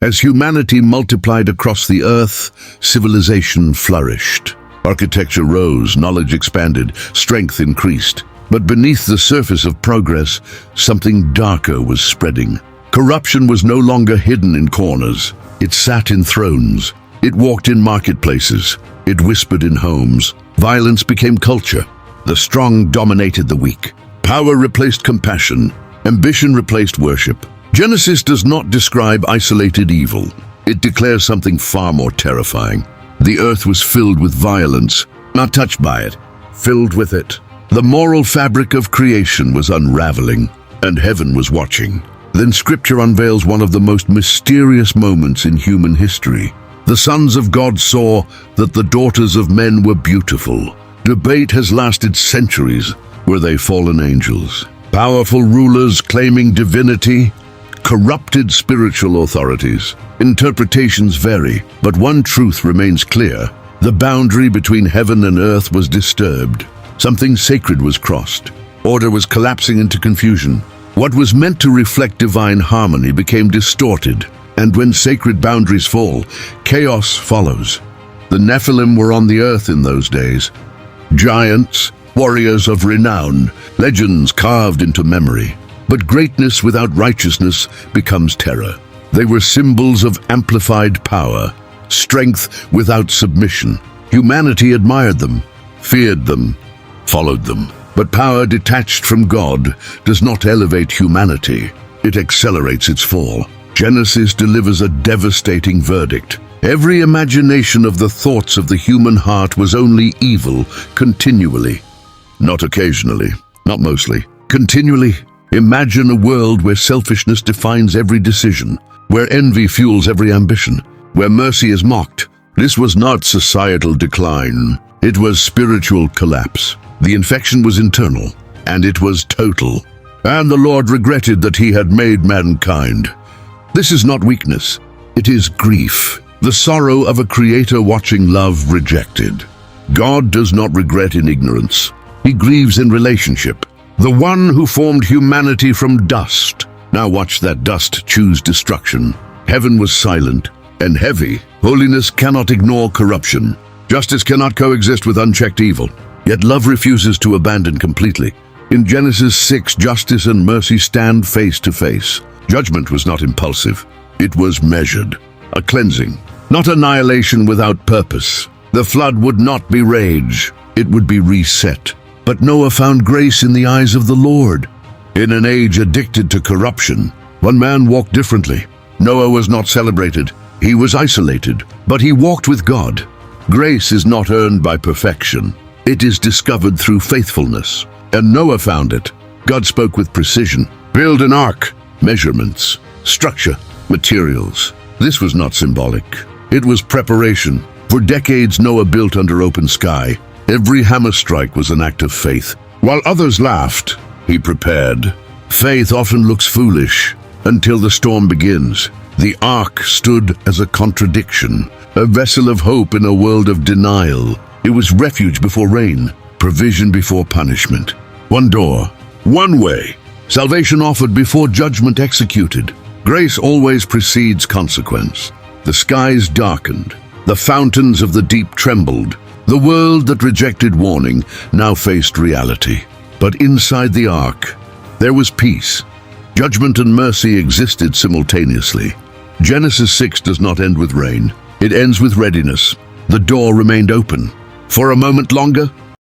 As humanity multiplied across the earth, civilization flourished. Architecture rose, knowledge expanded, strength increased. But beneath the surface of progress, something darker was spreading. Corruption was no longer hidden in corners. It sat in thrones. It walked in marketplaces. It whispered in homes. Violence became culture. The strong dominated the weak. Power replaced compassion. Ambition replaced worship. Genesis does not describe isolated evil. It declares something far more terrifying. The earth was filled with violence, not touched by it, filled with it. The moral fabric of creation was unraveling, and heaven was watching. Then Scripture unveils one of the most mysterious moments in human history. The sons of God saw that the daughters of men were beautiful. Debate has lasted centuries. Were they fallen angels? Powerful rulers claiming divinity? Corrupted spiritual authorities? Interpretations vary, but one truth remains clear. The boundary between heaven and earth was disturbed. Something sacred was crossed. Order was collapsing into confusion. What was meant to reflect divine harmony became distorted. And when sacred boundaries fall, chaos follows. The Nephilim were on the earth in those days. Giants, warriors of renown, legends carved into memory. But greatness without righteousness becomes terror. They were symbols of amplified power, strength without submission. Humanity admired them, feared them, followed them. But power detached from God does not elevate humanity. It accelerates its fall. Genesis delivers a devastating verdict. Every imagination of the thoughts of the human heart was only evil continually. Not occasionally, not mostly, continually. Imagine a world where selfishness defines every decision, where envy fuels every ambition, where mercy is mocked. This was not societal decline. It was spiritual collapse. The infection was internal, and it was total. And the Lord regretted that he had made mankind. This is not weakness. It is grief, the sorrow of a creator watching love rejected. God does not regret in ignorance. He grieves in relationship. The one who formed humanity from dust. Now watch that dust choose destruction. Heaven was silent and heavy. Holiness cannot ignore corruption. Justice cannot coexist with unchecked evil. Yet love refuses to abandon completely. In Genesis 6, justice and mercy stand face to face. Judgment was not impulsive. It was measured. A cleansing, not annihilation without purpose. The flood would not be rage. It would be reset. But Noah found grace in the eyes of the Lord. In an age addicted to corruption, one man walked differently. Noah was not celebrated. He was isolated, but he walked with God. Grace is not earned by perfection. It is discovered through faithfulness. And Noah found it. God spoke with precision. Build an ark. Measurements, structure, materials. This was not symbolic. It was preparation. For decades, Noah built under open sky. Every hammer strike was an act of faith. While others laughed, he prepared. Faith often looks foolish until the storm begins. The ark stood as a contradiction, a vessel of hope in a world of denial. It was refuge before rain, provision before punishment. One door, one way. Salvation offered before judgment executed. Grace always precedes consequence. The skies darkened. The fountains of the deep trembled. The world that rejected warning now faced reality. But inside the ark, there was peace. Judgment and mercy existed simultaneously. Genesis 6 does not end with rain. It ends with readiness. The door remained open. For a moment longer,